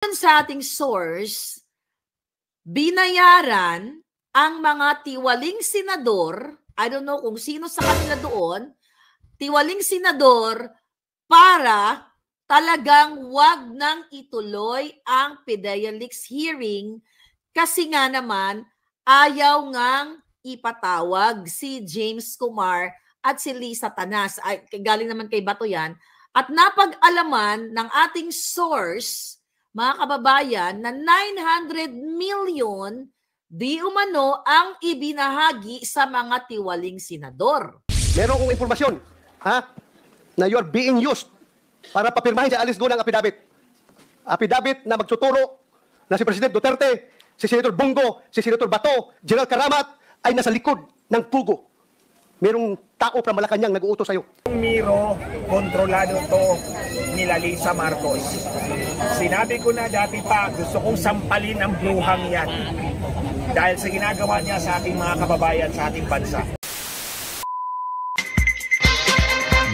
Sa ating source, binayaran ang mga tiwaling senador, I don't know kung sino sa kanila doon, tiwaling senador para talagang wag nang ituloy ang PDEA Leaks hearing kasi nga naman ayaw ngang ipatawag si James Kumar at si Lisa Tanas. Ay, galing naman kay Bato yan. At napag-alaman ng ating source, mga kababayan, na 900 million di umano ang ibinahagi sa mga tiwaling senador. Meron kong impormasyon, na you are being used para papirmahin si Alice Go ng apidabit. Apidabit na magtuturo na si President Duterte, si Senator Bongo, si Senator Bato, General Karamat ay nasa likod ng pugo. Merong tao from Malacanang nag-uutos sa'yo. Miro, kontrolado to nila Lisa Marcos. Sinabi ko na dati pa, gusto kong sampalin ang bluhang yan. Dahil sa ginagawa niya sa ating mga kababayan sa ating bansa.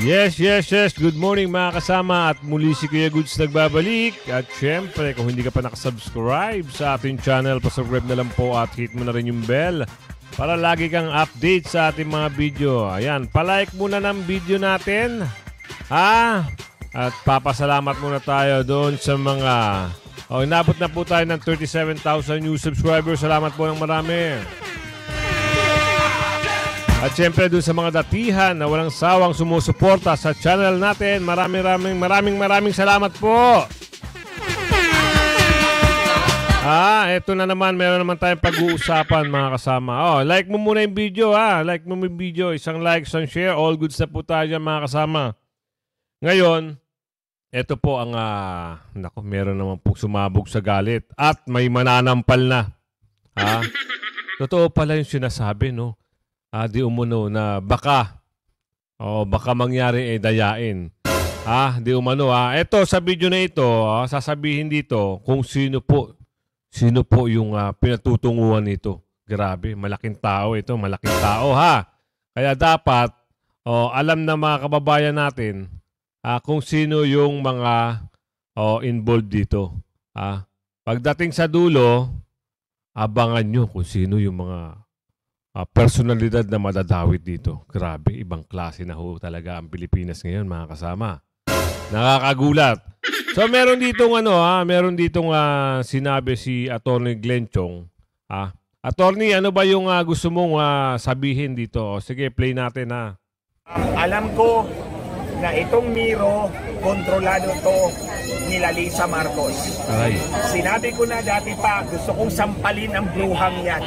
Yes. Good morning mga kasama at muli si Kuya Goods nagbabalik. At syempre, kung hindi ka pa nakasubscribe sa ating channel, pasubscribe na lang po at hit mo na rin yung bell para lagi kang update sa ating mga video. Ayan, palike muna ng video natin. At papasalamat muna tayo doon sa mga... inabot na po tayo ng 37,000 new subscribers. Salamat po ng marami. At syempre doon sa mga datihan na walang sawang sumusuporta sa channel natin, maraming salamat po. Eto na naman, meron naman tayong pag-uusapan mga kasama. Like mo muna yung video like mo yung video, isang like, isang share, all goods na po tayo dyan mga kasama. Ngayon, eto po ang, meron naman po sumabog sa galit at may mananampal na. Totoo pala yung sinasabi, no? Di umano na baka mangyari dayain. Di umano Ito sa video na ito, sasabihin dito kung sino po yung pinatutunguhan nito. Grabe, malaking tao ito, malaking tao Kaya dapat alam na mga kababayan natin kung sino yung mga involved dito. Pagdating sa dulo, abangan nyo kung sino yung mga personalidad na madadawit dito. Grabe, ibang klase na ho talaga ang Pilipinas ngayon mga kasama. Nakakagulat. So meron ditong sinabi si Attorney Glenn Chong. Attorney, ano ba yung gusto mong sabihin dito? Sige, play natin Alam ko na itong Miro, kontrolado to nila Lisa Marcos. Sinabi ko na dati pa, gusto kong sampalin ang bluhang yan.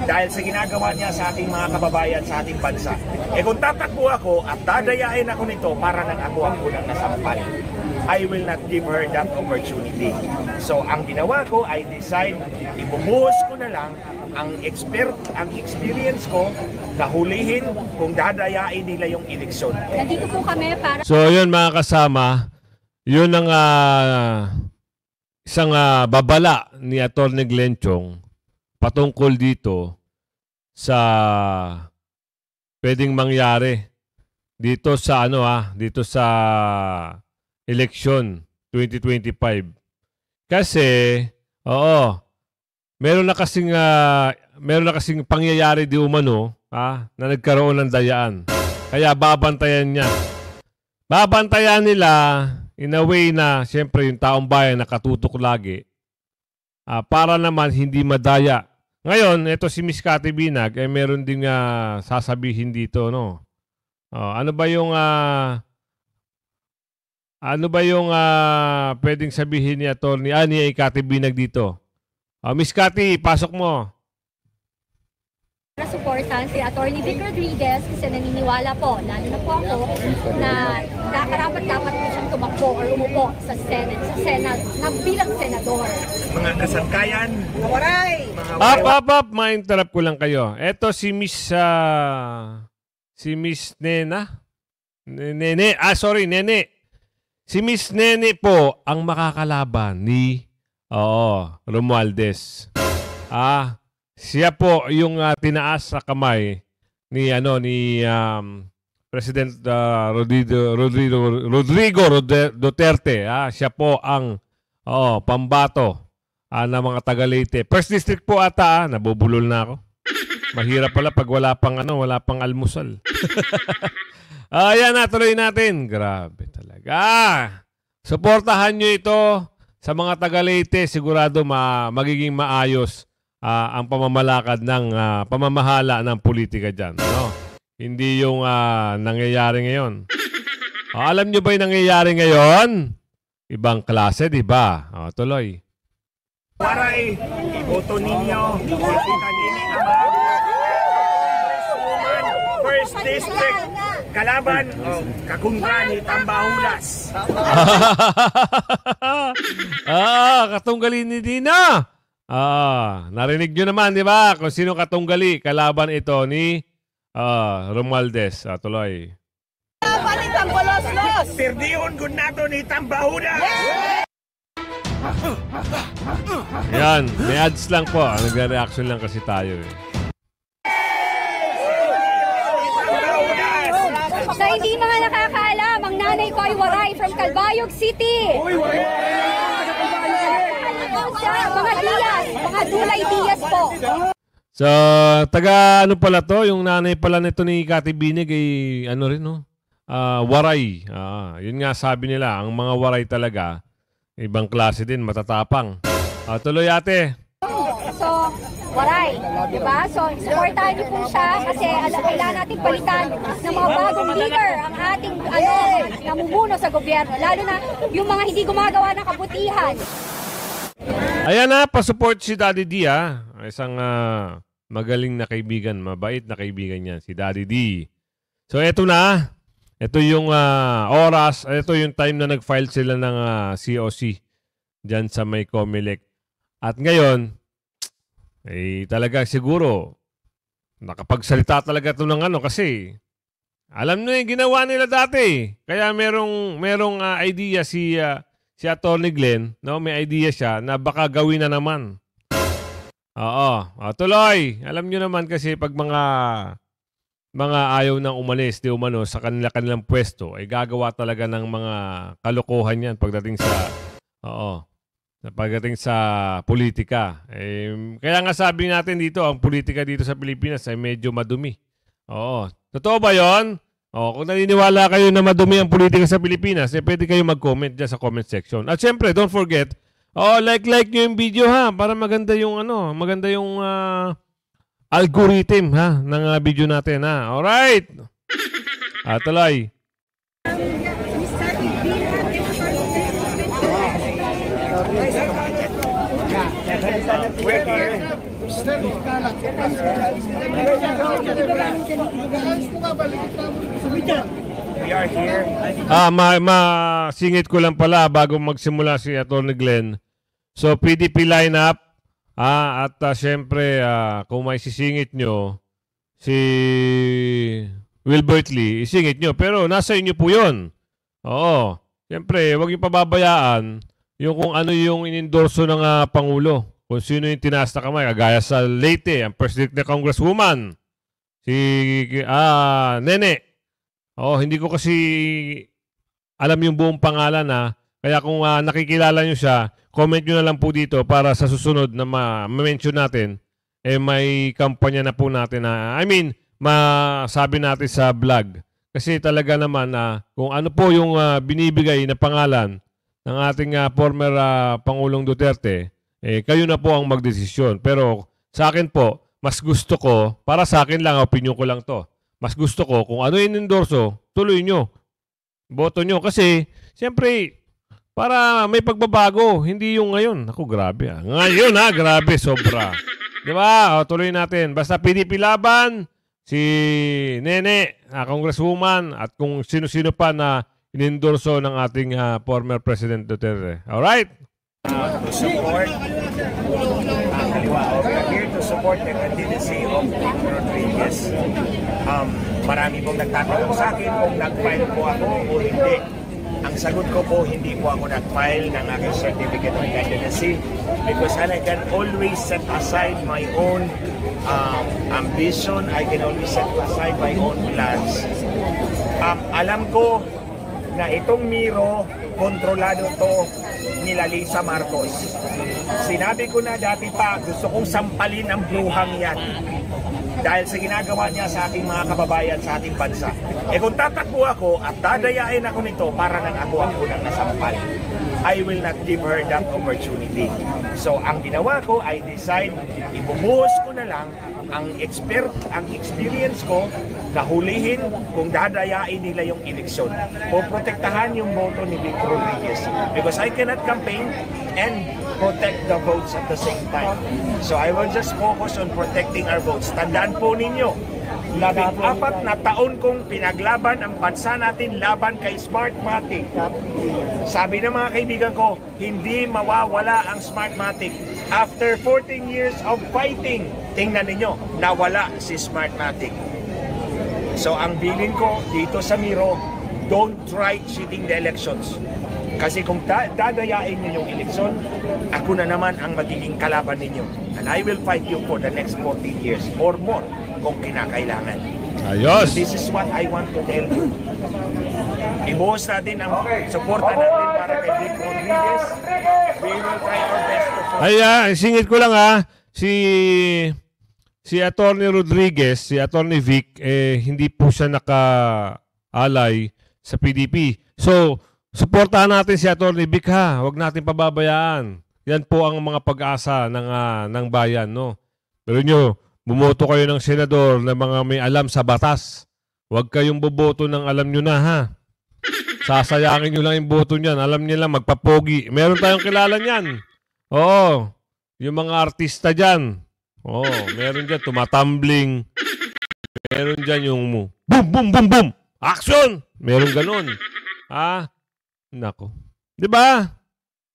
Dahil sa ginagawa niya sa ating mga kababayan sa ating bansa. Kung tatakbo ako at dadayain ako nito para nang ako ang unang nasampal, I will not give her that opportunity. So ang ginawa ko, I decide, ibubuhos ko na lang ang experience ko na hulihin kung dadayain nila yung eleksyon. Nandito po kami para... So yun mga kasama, yun ang isang babala ni Attorney Glenn Chong patungkol dito sa pwedeng mangyari dito sa dito sa election 2025. Kasi meron na kasing pangyayari di umano na nagkaroon ng dayaan. Kaya babantayan niya. Babantayan nila in a way na siyempre yung taong bayan nakatutok lagi para naman hindi madaya. Ngayon, ito si Miss Cathy Binag, meron din sasabihin dito, no? Ano ba yung pwedeng sabihin ni Attorney ni Cathy Binag dito? Miss Cathy, pasok mo. Supportan si Attorney Vic Rodriguez kasi naniniwala po, lalo na po ako, na dapat po siyang tumakbo o umupo sa Senate bilang senador. Mga kasangkayan, ma-interrupt ko lang kayo. Ito si Miss Nena. Nene. Si Miss Nene po ang makakalaban ni Romualdez. Siya po yung tinaas sa kamay ni President Rodrigo Duterte. Siya po ang Pambato ng mga taga-Leyte. First District po ata, nabubulol na ako. Mahirap pala pag wala pang almusal. Ayan na, tuloy natin. Grabe talaga. Suportahan nyo ito sa mga taga-Leyte. Sigurado magiging maayos ang pamamalakad ng pamamahala ng politika dyan. No? Hindi yung nangyayari ngayon. Alam nyo ba yung nangyayari ngayon? Ibang klase, di ba? Tuloy. Waray, iboto ninyo. Kita nini naman. First District. Kalaban, kakuntra ni Tambahulas. Katunggali ni Dina. Narinig nyo naman, di ba? Kung sino katunggali. Kalaban ito ni Romualdez. Tuloy. Perdihon ko na to ni Tambahulas. Yan, may ads lang po. Nagre-reaction lang kasi tayo eh. Sa hindi mga nakakaalam, ang nanay ko ay Waray from Calbayog City. Mga Diaz, mga Dulay Diaz po. So, taga ano pala to? Yung nanay pala nito ni Kati Binig ay ano rin, no? Waray. Yun nga sabi nila, ang mga Waray talaga, ibang klase din, matatapang. Tuloy ate. So, Waray, di ba? So, supportahan niyo po siya kasi kailangan natin palitan ng mga bagong leader ang ating namumuno sa gobyerno. Lalo na yung mga hindi gumagawa ng kabutihan. Ayan na, pasupport si Daddy D Isang magaling na kaibigan, mabait na kaibigan niya, si Daddy D. So, eto na. Ito yung oras, ito yung time na nag-file sila ng COC dyan sa may Comelec. At ngayon, talaga siguro, nakapagsalita talaga ito ng kasi alam nyo yung ginawa nila dati. Kaya merong idea si Atty. Glenn, no? May idea siya na baka gawin na naman. Tuloy. Alam nyo naman kasi pag mga ayaw nang umalis, di umano sa kanilang pwesto, ay gagawa talaga ng mga kalokohan yan pagdating sa politika. Kaya nga sabi natin dito, ang politika dito sa Pilipinas ay medyo madumi. Totoo ba yun? Kung naniniwala kayo na madumi ang politika sa Pilipinas, pwede kayo mag-comment dyan sa comment section. At syempre, don't forget, like nyo yung video para maganda yung algorithm ng video natin Alright. Tuloy. We are here. Masingit ko lang pala bago magsimula si Atty. Glenn. So, PDP lineup. At syempre, kung may sisingit nyo, si Wilbert Lee, isingit nyo. Pero nasa inyo po yun. Siyempre, huwag yung pababayaan yung kung ano yung inendorso ng Pangulo. Kung sino yung tinaas na kamay. Kagaya sa Leyte, ang President na Congresswoman, si Nene. Hindi ko kasi alam yung buong pangalan Kaya kung nakikilala nyo siya, comment nyo na lang po dito para sa susunod na ma-mention natin, may kampanya na po natin masabi natin sa vlog. Kasi talaga naman kung ano po yung binibigay na pangalan ng ating former Pangulong Duterte, kayo na po ang magdesisyon. Pero sa akin po, mas gusto ko, para sa akin lang, opinion ko lang to, mas gusto ko kung ano yung endorso, tuloy nyo. Boto nyo. Kasi, siyempre, para may pagbabago, hindi yung ngayon. Ako, grabe Ngayon grabe, sobra. Diba? Tuloy natin. Basta PDP laban, si Nene, Congresswoman, at kung sino-sino pa na inendorso ng ating former President Duterte. Alright? To support here to support the candidacy of Rodriguez. Marami pong nagtatanong sa akin kung nag-file po ako o hindi. Ang sagot ko po, hindi po ako nag-file ng aking certificate of candidacy because I can always set aside my own ambition. I can always set aside my own plans. Alam ko na itong Miro, kontrolado to ni nila Lisa Marcos. Sinabi ko na dati pa, gusto kong sampalin ang bruhang yan dahil sa ginagawa niya sa ating mga kababayan sa ating bansa. Eh kung tatakbo ako at dadayain ako nito para nang ako ang unang nasampal, I will not give her that opportunity. So ang ginawa ko, I decide, ibubuhos ko na lang ang experience ko na hulihin kung dadayain nila yung eleksyon. Poprotektahan yung boto ni Vic Rodriguez. Because I cannot campaign and protect the votes at the same time. So I will just focus on protecting our votes. Tandaan po ninyo, 14 na taon kong pinaglaban ang bansa natin laban kay Smartmatic. Sabi ng mga kaibigan ko, hindi mawawala ang Smartmatic. After 14 years of fighting, tingnan ninyo, nawala si Smartmatic. So ang bilin ko dito sa Miro, don't try cheating the elections. Kasi kung dadayain niyo yung eleksyon, ako na naman ang magiging kalaban ninyo. And I will fight you for the next 14 years or more kung kinakailangan. Ayos! This is what I want to tell you. Ibuhos natin ang suporta natin para kay Vic Rodriguez. We will try our best to support. Singit ko lang si Attorney Rodriguez, si Attorney Vic, hindi po siya naka-alay sa PDP. So, suportahan natin si Attorney Vic ha. Huwag natin pababayaan. Yan po ang mga pag-asa ng bayan, no? Pero nyo, bumoto kayo ng senador na mga may alam sa batas. Huwag kayong boboto ng alam nyo na ha. Sasayangin nyo lang yung boto niyan. Alam nyo lang, magpapogi. Meron tayong kilala niyan. Oo. Yung mga artista dyan. Oo. Meron dyan, tumatumbling. Meron dyan yung boom, boom, boom, boom. Action! Meron ganun. Ha? Nako. Diba?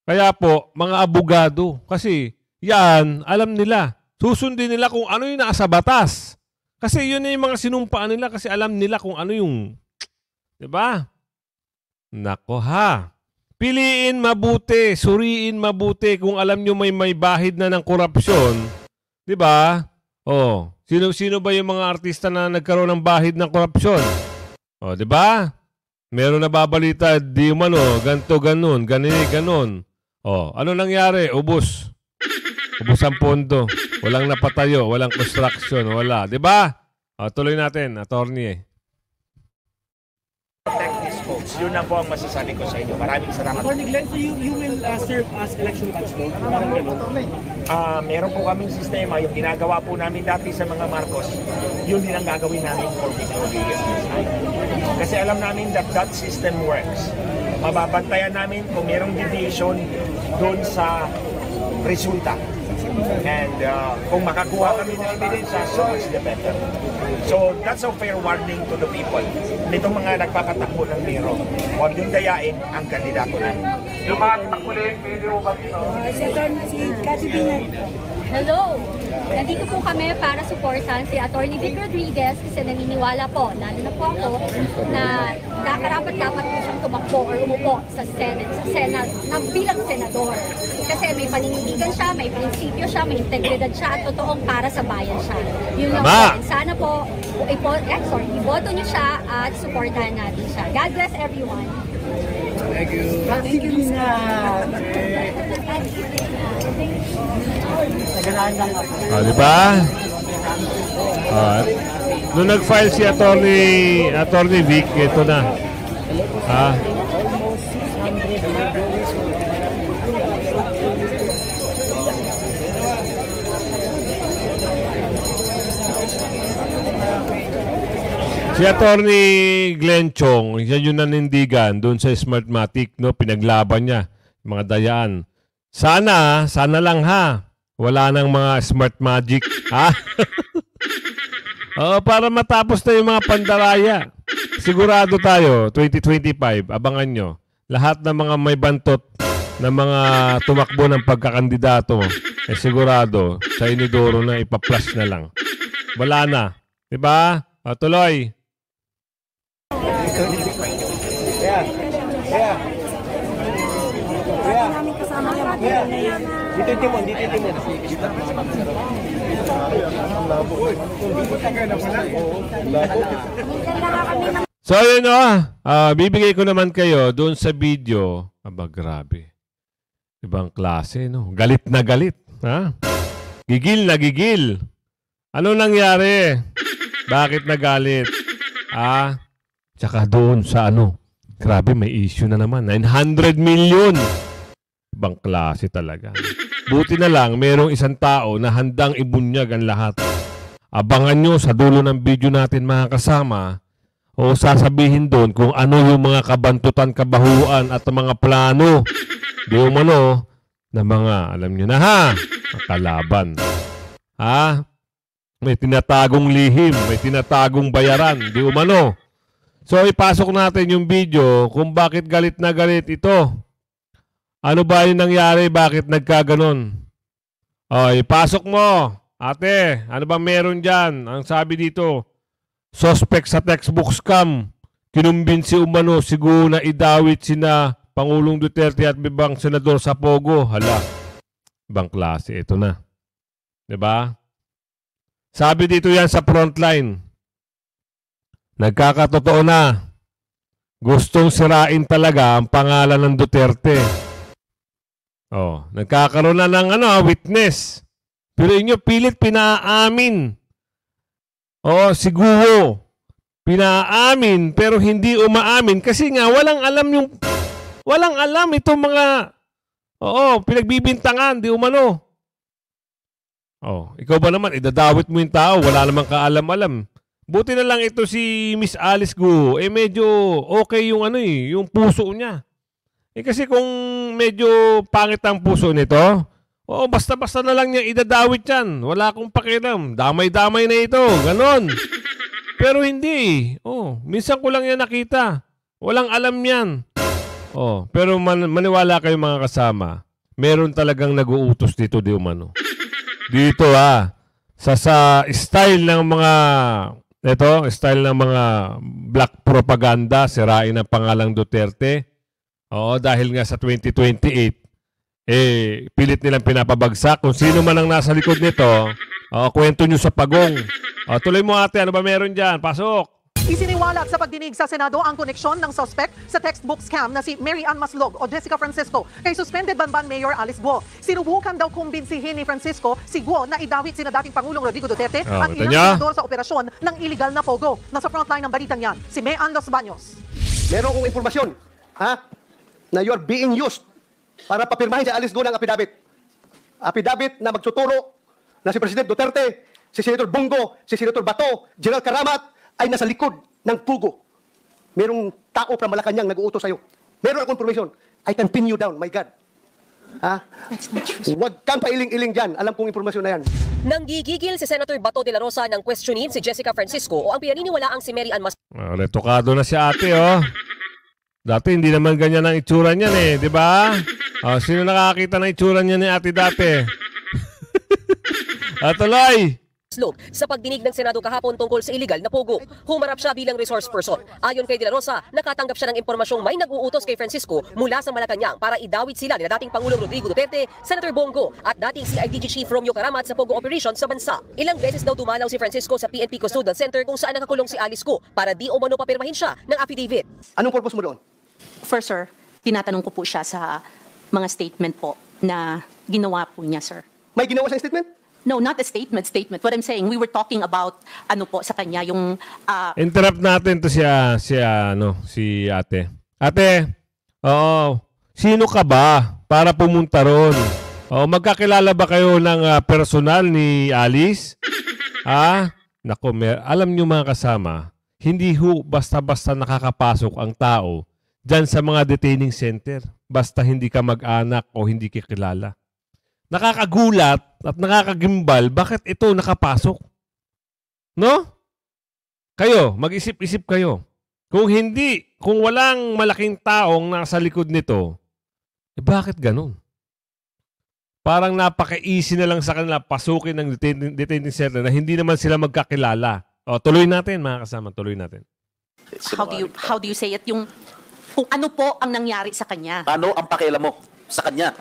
Kaya po, mga abogado. Kasi, yan, alam nila. Susundin nila kung ano yung nasa batas. Kasi yun na yung mga sinumpaan nila kasi alam nila kung ano yung... Diba? Nako ha. Piliin mabuti, suriin mabuti kung alam nyo may bahid na ng korupsyon. Diba? Oh, sino ba yung mga artista na nagkaroon ng bahid ng korupsyon? Oh, diba? Meron na babalita, di umano, ganto, ganon, ganon. Oh, ano nangyari? Ubus. Ubus ang pondo. Walang napatayo, walang construction, wala. Diba? Oh, tuloy natin, attorney Protect these votes. Yun na po ang masasabi ko sa inyo. Maraming salamat. Attorney Glenn, so you will serve as election watchdog? Meron po kaming sistema, yung ginagawa po namin dati sa mga Marcos, yun din ang gagawin namin for Vic Rodriguez this time. Kasi alam namin that system works. Mababantayan namin kung merong deviation doon sa resulta. And kung makakuha kami ng ebidensya, so much the better. So that's a fair warning to the people. Nitong mga nagpapatakbo ng Miro, huwag yung dayain ang kandidato namin. Yung mga takbo na yung video ba dito? Si Cathy Binay. Hello! Nandito po kami para supportan si Attorney Vic Rodriguez kasi naniniwala po, lalo na po ako, na dapat po siyang tumakbo or umupo sa Senate na bilang senador. Kasi may paninindigan siya, may prinsipyo siya, may integridad siya at totoong para sa bayan siya. Yun lang po. And sana po, iboto niyo siya at supportahan natin siya. God bless everyone. Thank you. Thank you, Lina. Diba? Nung nag-file si Attorney Vic, ito na. Si Attorney Glenn Chong, yan yung nanindigan doon sa Smartmatic, no? Pinaglaban niya, mga dayaan. Sana lang ha. Wala nang mga smart magic, ha? Para matapos na yung mga pandaraya. Sigurado tayo, 2025, abangan nyo. Lahat ng mga may bantot na mga tumakbo ng pagkakandidato, sigurado, sa inidoro na ipa-flash na lang. Wala na. Diba? Tuloy. Dito yung timon. So yun bibigay ko naman kayo doon sa video. Aba, grabe. Ibang klase, no? Galit na galit. Ha? Gigil na gigil. Ano nangyari? Bakit nagalit? Tsaka doon sa ano. Grabe, may issue na naman. 900 million. Ibang klase talaga. Buti na lang, merong isang tao na handang ibunyag ang lahat. Abangan nyo sa dulo ng video natin mga kasama o sasabihin doon kung ano yung mga kabantutan, kabahuan at mga plano. Di umano na mga, alam nyo na ha, makalaban. Ha? May tinatagong lihim, may tinatagong bayaran. Di umano. So ipasok natin yung video kung bakit galit na galit ito. Ano ba yung nangyari? Bakit nagkaganon? Ipasok mo. Ate, ano ba meron dyan? Ang sabi dito, suspect sa textbook scam. Kinumbinsi umano siguro na idawit sina Pangulong Duterte at ibang senador sa Pogo. Hala, ibang klase. Ito na. Diba? Sabi dito yan sa frontline. Nagkakatotoo na. Gustong sirain talaga ang pangalan ng Duterte. Nagkakaroon na ng witness. Pero inyo pilit pinaamin. Siguro. Pinaamin pero hindi umaamin kasi nga walang alam itong mga pinagbibintangan, di umano. Ikaw ba naman idadawit mo yung tao, wala namang kaalam-alam. Buti na lang ito si Miss Alice Guo, medyo okay yung yung puso niya. Kasi kung medyo pangit ang puso nito, basta-basta na lang niya idadawit yan. Wala akong pakialam. Damay-damay na ito. Ganon. Pero hindi. Minsan ko lang yan nakita. Walang alam yan. Pero maniwala kayo mga kasama. Meron talagang nag-uutos dito, di umano. Dito sa style ng mga style ng mga black propaganda, sirain ang pangalang Duterte. Dahil nga sa 2028, pilit nilang pinapabagsak. Kung sino man ang nasa likod nito, kwento nyo sa pagong. Tuloy mo ate, ano ba meron dyan? Pasok! Isiniwalat sa pagdinig sa Senado ang koneksyon ng suspect sa textbook scam na si Mary Ann Maslog o Jessica Francisco kay suspended Banban Mayor Alice Guo. Sinubukan daw kumbinsihin ni Francisco si Guo na idawit sina dating Pangulong Rodrigo Duterte at ilang senador sa operasyon ng illegal na pogo. Nasa frontline ng balitang yan, si Mayan Los Baños. Meron kong informasyon, na you are being used para papirmahin si Alice Guo ng apidabit. Apidabit na magtuturo na si President Duterte, si Senator Bongo, si Senator Bato, General Karamat ay nasa likod ng pugo. Merong tao from Malacanang nag-uutos sa'yo. Meron akong information. I can pin you down, my God. Huwag kang pailing-iling dyan. Alam kong informasyon na yan. Nanggigigil si Senator Bato de la Rosa nang questionin si Jessica Francisco o ang pinaniniwalaang si Mary Ann Maslog. Retokado na si ate, Dati hindi naman ganyan ang itsura niyan di ba? Sino nakakita ng itsura niya ni ate dati? Tuloy! Sa pagdinig ng Senado kahapon tungkol sa illegal na pogo, humarap siya bilang resource person. Ayon kay De La Rosa, nakatanggap siya ng impormasyong may nag-uutos kay Francisco mula sa Malacanang para idawit sila ni dating Pangulong Rodrigo Duterte, Senator Bongo at dating CIDG Chief Romeo Karamat sa pogo operation sa bansa. Ilang beses daw dumalaw si Francisco sa PNP Custodial Center kung saan nakakulong si Alice Guo para di umano papirmahin siya ng affidavit. Anong purpose mo doon? First, sir, tinatanong ko po siya sa mga statement po na ginawa po niya, sir. May ginawa siyang statement? No, not a statement. What I'm saying, we were talking about sa kanya yung interrupt natin to si ate. Ate, sino ka ba para pumunta ron? Magkakilala ba kayo ng personal ni Alice? Nako, alam niyo mga kasama, hindi basta-basta nakakapasok ang tao dyan sa mga detaining center. Basta hindi ka mag-anak o hindi kikilala. Nakakagulat at nakakagimbal, bakit ito nakapasok? No? Kayo, mag-isip-isip kayo. Kung walang malaking taong nasa likod nito, bakit ganun? Parang napaka-easy na lang sa kanila pasukin ng detaining center na hindi naman sila magkakilala. Tuloy natin mga kasama, tuloy natin. How do you say it? Yung kung ano po ang nangyari sa kanya. Ano ang pakialam mo sa kanya?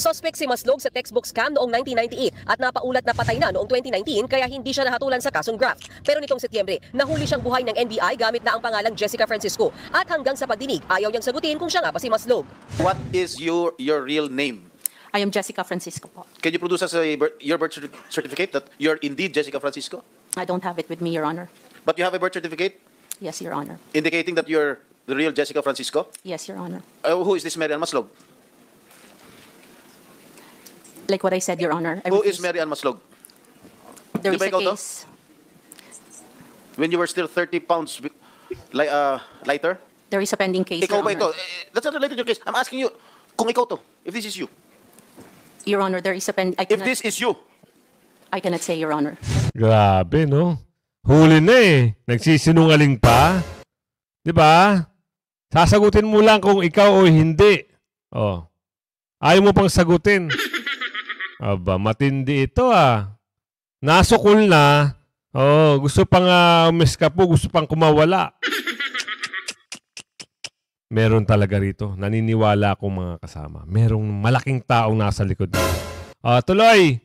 Suspect si Maslog sa textbook scam noong 1998 at napaulat na patay na noong 2019 kaya hindi siya nahatulan sa kasong graft. Pero nitong Setyembre, nahuli siyang buhay ng NBI gamit na ang pangalang Jessica Francisco at hanggang sa pagdinig, ayaw niyang sagutin kung siya nga ba si Maslog. What is your real name? I am Jessica Francisco po. Can you produce us your birth certificate that you're indeed Jessica Francisco? I don't have it with me, Your Honor. But you have a birth certificate Yes, Your Honor. indicating that you're the real Jessica Francisco? Yes, Your Honor. Who is this Mary Ann Maslog? Like what I said, Your Honor. Who is Mary Ann Maslog? There is Di ba a ikaw to? case. When you were still 30 pounds lighter? There is a pending case, Ikaw Your ba ito? Honor. That's not related to your case. I'm asking you kung ikaw to, if this is you. Your Honor, there is a pending... If this is you. I cannot say, Your Honor. Grabe, no? Huli na eh. Nagsisinungaling pa. Di ba? Sasagutin mo lang kung ikaw o hindi. Oh. Ayaw mo pang sagutin. Aba, matindi ito ah. Nasukol na. Oh, gusto pang umeskapo, gusto pang kumawala. Meron talaga rito. Naniniwala akong mga kasama. Merong malaking taong nasa likod. Tuloy!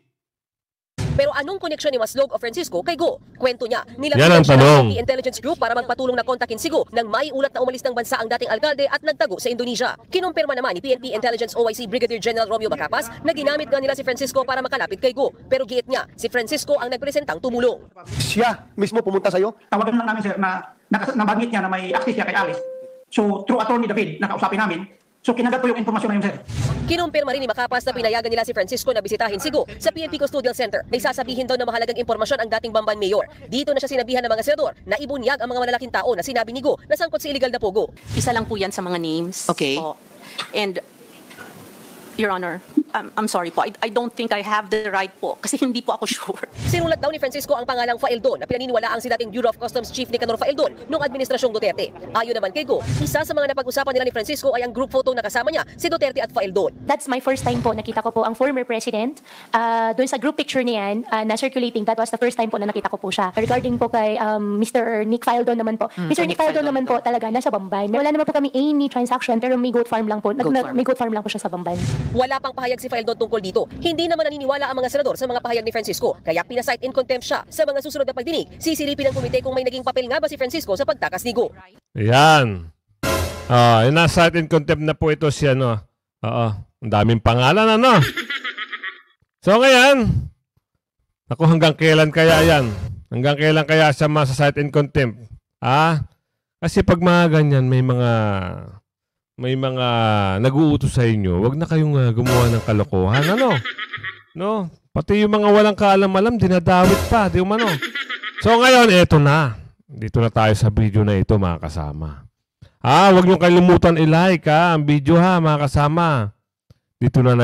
Pero anong koneksyon ni Maslog o Francisco kay Go? Kwento niya, Yan nilapitan ang siya tanong. ng intelligence group para magpatulong na kontakin si Go nang maiulat na umalis ng bansa ang dating alkalde at nagtago sa Indonesia. Kinumpirma naman ni PNP Intelligence OIC Brigadier General Romeo Bacapas na ginamit nga nila si Francisco para makalapit kay Go. Pero giit niya, si Francisco ang nagpresentang tumulong. Siya mismo pumunta sa'yo? Tawagan lang namin sir na nabanggit niya na may access siya kay Alice. So through Attorney David, nakausapin namin. So kinagat ko yung informasyon na yun sir. Kinumpirma rin ni Macapas na pinayagan nila si Francisco na bisitahin si Go sa PNP Custodial Center. May sasabihin daw na mahalagang impormasyon ang dating Bamban Mayor. Dito na siya sinabihan ng mga senador na ibunyag ang mga malalaking tao na sinabi ni Go na sangkot sa illegal na pogo. Isa lang po yan sa mga names. Okay. Po. And, Your Honor, I'm sorry po. I don't think I have the right po kasi hindi po ako sure. Sinulat daw ni Francisco ang pangalang Faeldon na pinaniniwalaang si dating Bureau of Customs Chief Nicanor Faeldon noong administrasyong Duterte. Ayon naman kay Go, isa sa mga napag-usapan nila ni Francisco ay ang group photo na kasama niya si Duterte at Faeldon. That's my first time po nakita ko po ang former president. Doon sa group picture niyan na circulating, that was the first time po na nakita ko po siya. Regarding po kay Mr. Nick Faeldon naman po. Mr. Nick Faeldon naman po talaga nasa Bamban. Wala naman po kami any transaction pero may goat farm lang po. May goat farm lang po siya sa Bamban. Wala pang pahayag si Faeldon tungkol dito. Hindi naman naniniwala ang mga senador sa mga pahayag ni Francisco, kaya pinasight in contempt siya. Sa mga susunod na pagdinig, sisilipin ng komite kung may naging papel nga ba si Francisco sa pagtakas ni Go. Ayan. Nasight in contempt na po ito si ano. Ang daming pangalan ano. So ngayon, ako hanggang kailan kaya yan? Hanggang kailan kaya siya masasight in contempt? Kasi pag mga ganyan, may mga nag-uutos sa inyo, wag na kayong gumawa ng kalokohan, ano? No? Pati yung mga walang kaalam-alam, dinadawit pa, di umano. So ngayon, eto na. Dito na tayo sa video na ito, mga kasama. Wag nyo kalimutan i-like, ang video, mga kasama. Dito na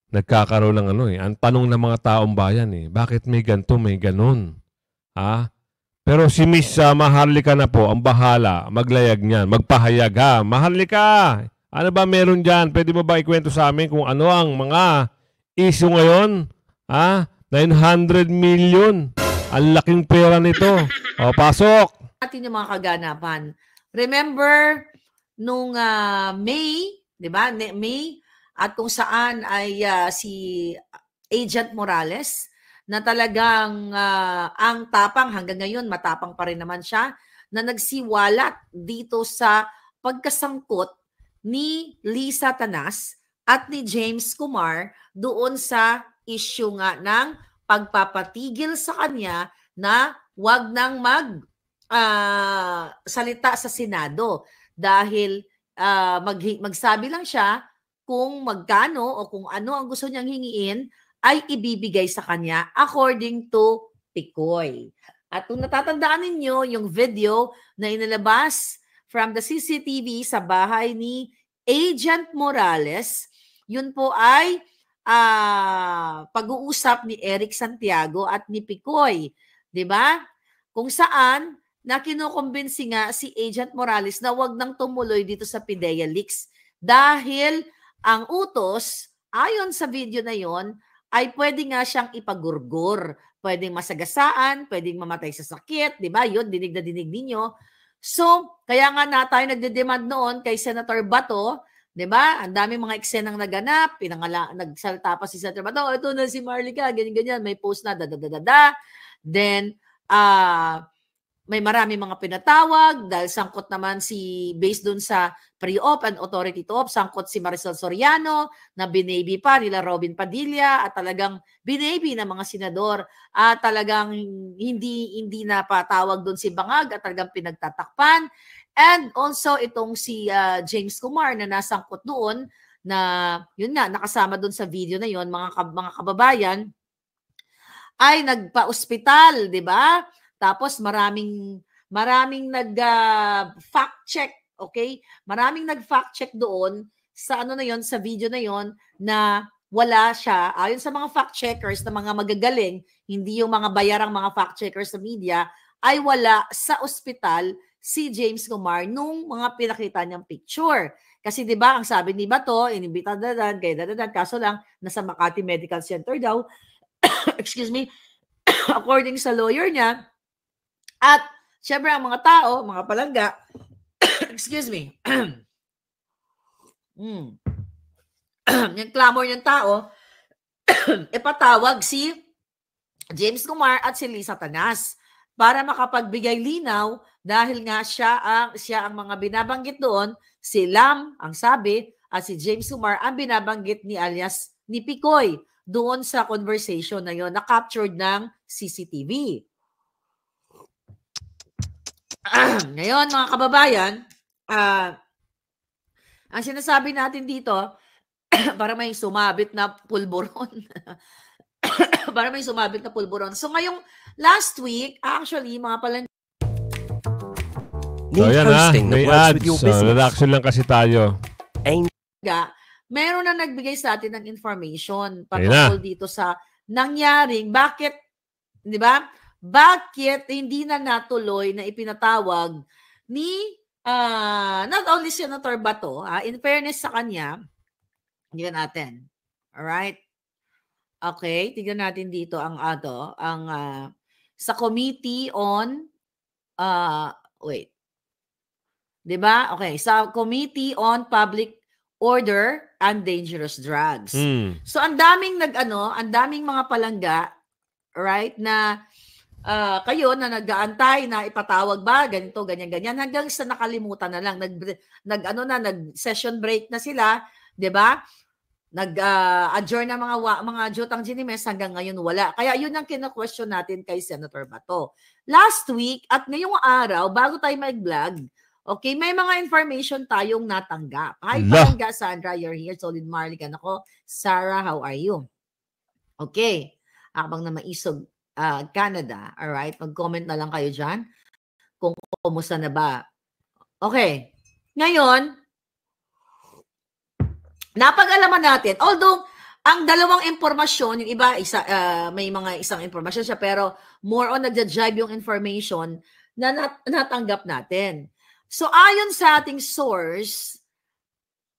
nagkakaroon ng ang tanong ng mga taong bayan, bakit may ganito, may ganun? Pero si Miss Maharlika na po, ang bahala, maglayag niyan, magpahayag Maharlika, ano ba meron dyan? Pwede mo ba ikwento sa amin kung ano ang mga issue ngayon? 900 million. Ang laking pera nito. Pasok. Atin yung mga kaganapan. Remember, nung May, di ba? May, at kung saan ay si Agent Morales, na talagang ang tapang hanggang ngayon, matapang pa rin naman siya, na nagsiwalat dito sa pagkasangkot ni Lisa Tanas at ni James Kumar doon sa issue nga ng pagpapatigil sa kanya na wag nang salita sa Senado dahil magsabi lang siya kung magkano o kung ano ang gusto niyang hingiin ay ibibigay sa kanya according to Picoy. At kung natatandaan ninyo yung video na inilabas from the CCTV sa bahay ni Agent Morales, yun po ay pag-uusap ni Eric Santiago at ni Picoy. Diba? Kung saan na kinukumbinsi nga si Agent Morales na wag nang tumuloy dito sa PIDEA leaks dahil ang utos, ayon sa video na yon, ay pwede nga siyang ipagurgur. Pwedeng masagasaan, pwedeng mamatay sa sakit, di ba? Yun, dinig na dinig ninyo. So, kaya nga na tayo nagde-demand noon kay Senator Bato 'Di ba? Ang dami mga eksenang naganap, nagsalita pa si Senator Bato, ito na si Marlica, ganyan-ganyan, may post na da. Then may marami mga pinatawag dahil sangkot naman based dun sa pre-op and authority to op, sangkot si Marisol Soriano na binaby pa nila Robin Padilla at talagang binaby ng mga senador at talagang hindi na patawag dun si Bangag at talagang pinagtatakpan. And also itong si James Kumar na nasangkot doon na yun nga nakasama dun sa video na yun mga kababayan ay nagpa-ospital, 'di ba? Tapos maraming nag-fact check, okay? Maraming nag-fact check doon sa ano na yon, sa video na yon na wala siya. Ayon sa mga fact checkers na mga magagaling, hindi yung mga bayarang mga fact checkers sa media, ay wala sa ospital si James Kumar nung mga pinakita niyang picture. Kasi 'di ba, ang sabi ni Bato, inimbita kaso lang nasa Makati Medical Center daw. Excuse me. According sa lawyer niya, at syempre ang mga tao, mga palangga, excuse me, yung clamor ng tao, ipatawag si James Kumar at si Lisa Tanas para makapagbigay linaw dahil nga siya ang mga binabanggit doon, si Lam ang sabi at si James Kumar ang binabanggit alias ni Picoy doon sa conversation na yon na captured ng CCTV. Ngayon, mga kababayan, ang sinasabi natin dito, para may sumabit na pulburon. Para may sumabit na pulburon. So, ngayong last week, actually, mga palang... So, yan may ads. So, reaction lang kasi tayo. Meron na nagbigay sa atin ng information patungkol dito sa nangyaring, bakit, di ba? Bakit hindi na natuloy na ipinatawag ni not only Senator Bato, in fairness sa kanya, tignan natin. Alright? Okay, tignan natin dito ang sa Committee on wait. 'Di ba? Okay, sa Committee on Public Order and Dangerous Drugs. So ang daming ang daming mga palangga, right, na kayo na nag-aantay na ipatawag ba ganito ganyan hanggang sa nakalimutan na lang nag-session break na sila, 'di ba? Nag-adjourn na mga jutang ginimes hanggang ngayon wala. Kaya yun ang kina-question natin kay Senator Bato. Last week at ngayong araw bago tayo mag-vlog, okay, may mga information tayong natanggap. Hi, Palangga, Sandra, you're here. Solid Marlica. Ako, Sarah, how are you? Okay. Habang na maisog Canada, alright? Mag-comment na lang kayo dyan kung kumusta na ba. Okay. Ngayon, napag-alaman natin, although ang dalawang impormasyon, yung iba, may mga isang impormasyon siya, pero more on nagja-jibe yung information na natanggap natin. So, ayon sa ating source,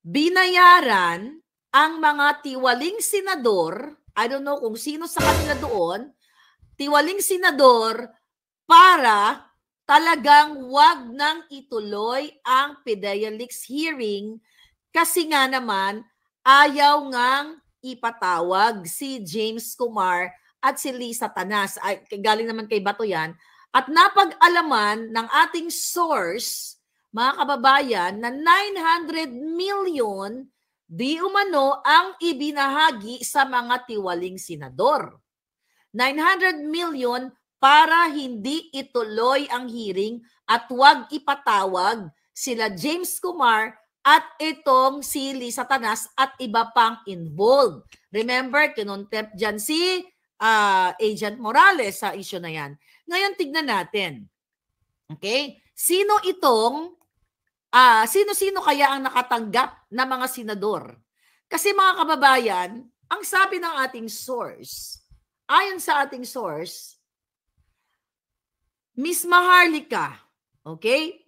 binayaran ang mga tiwaling senador, I don't know kung sino sa kanila doon, tiwaling senador para talagang wag nang ituloy ang PDEA Leaks hearing kasi nga naman ayaw ngang ipatawag si James Kumar at si Lisa Tanas. Ay, galing naman kay Bato yan. At napag-alaman ng ating source, mga kababayan, na 900 million di umano ang ibinahagi sa mga tiwaling senador. 900 million para hindi ituloy ang hearing at wag ipatawag sila James Kumar at itong si Lisa Tanas at iba pang involved. Remember, kinontempt dyan si Agent Morales sa issue na yan. Ngayon, tignan natin. Okay? Sino kaya ang nakatanggap na mga senador? Kasi mga kababayan, ang sabi ng ating source, ayon sa ating source, Miss Maharlika, okay?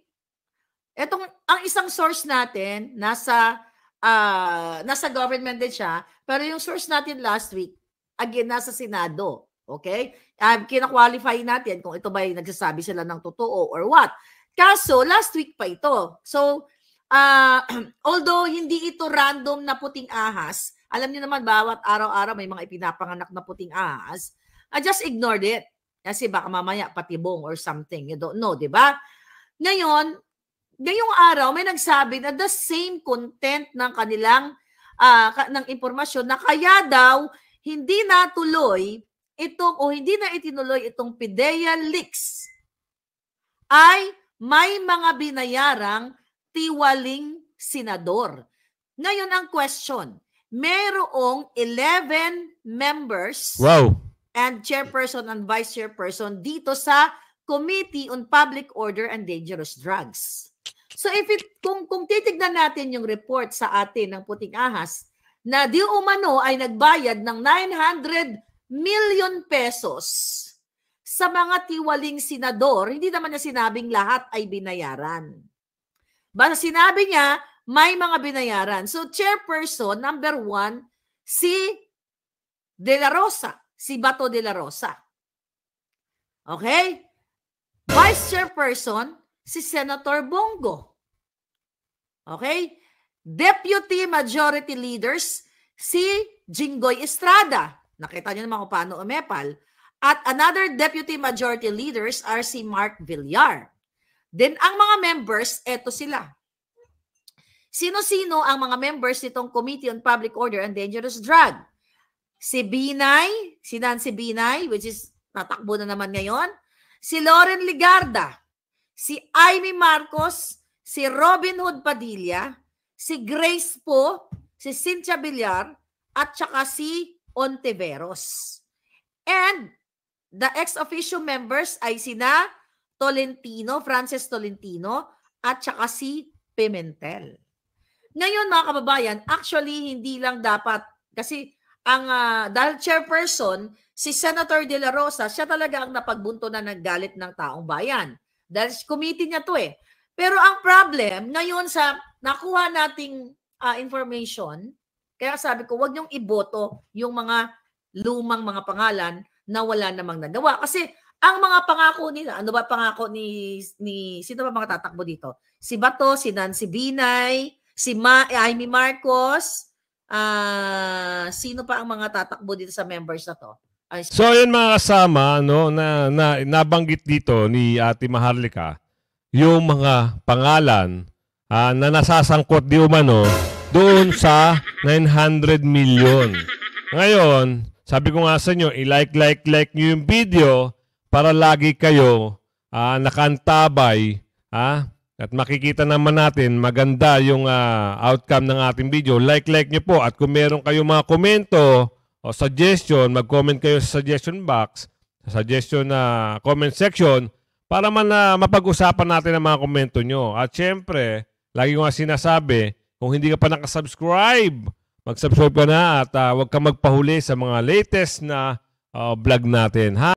Ang isang source natin, nasa government din siya, pero yung source natin last week, again, nasa Senado, okay? Kina-qualify natin kung ito ba yung nagsasabi sila ng totoo or what. Kaso, last week pa ito. So, although hindi ito random na puting ahas, alam niyo naman bawat araw-araw may mga ipinapanganak na puting ahas, I just ignored it. Kasi baka mamaya patibong or something. You don't know, di ba? Ngayong araw, may nagsabi na the same content ng kanilang ng impormasyon na kaya daw hindi natuloy itong o hindi na itinuloy itong PIDEA leaks ay may mga binayarang tiwaling senador. Ngayon ang question, merong 11 members and chairperson and vice chairperson dito sa Committee on Public Order and Dangerous Drugs. So kung titignan natin yung report sa atin ng puting ahas na di umano ay nagbayad ng 900 million pesos sa mga tiwaling senador, hindi naman niya sinabing lahat ay binayaran. Basta sinabi niya, may mga binayaran. So, chairperson, number 1, si De La Rosa, si Bato De La Rosa. Okay? Vice chairperson, si Senator Bongo. Okay? Deputy Majority Leaders, si Jinggoy Estrada. Nakita niyo naman kung paano umepal. At another Deputy Majority Leaders are si Mark Villar. Then, ang mga members, eto sila. Sino-sino ang mga members nitong Committee on Public Order and Dangerous Drug? Si Binay, si Nancy Binay, which is tatakbo na naman ngayon. Si Loren Ligarda. Si Amy Marcos. Si Robin Hood Padilla. Si Grace Po. Si Cynthia Villar. At saka si Ontiveros. And the ex-officio members ay sina Tolentino, Frances Tolentino, at saka si Pimentel. Ngayon mga kababayan, actually hindi lang dapat, kasi dahil chairperson, si Senator De La Rosa, siya talaga ang napagbunto na naggalit ng taong bayan. Dahil committee niya to eh. Pero ang problem, ngayon sa nakuha nating information, kaya sabi ko, wag niyong iboto yung mga lumang mga pangalan na wala namang nagawa. Kasi ang mga pangako nila, ano ba pangako ni sino ba mga tatakbo dito? Si Bato, si Nancy Binay, si Amy Marcos, sino pa ang mga tatakbo dito sa members na to? So yun mga kasama, no, na nabanggit dito ni Ate Maharlika, yung mga pangalan na nasasangkot di umano doon sa 900 million. Ngayon, sabi ko nga sa inyo, i-like nyo yung video para lagi kayo nakantabay. At makikita naman natin maganda yung outcome ng ating video. Like nyo po. At kung meron kayong mga komento o suggestion, mag-comment kayo sa suggestion box, sa suggestion na comment section, para man mapag-usapan natin ang mga komento nyo. At syempre, lagi ko nga sinasabi, kung hindi ka pa nakasubscribe, mag-subscribe ka na at huwag ka magpahuli sa mga latest na vlog natin.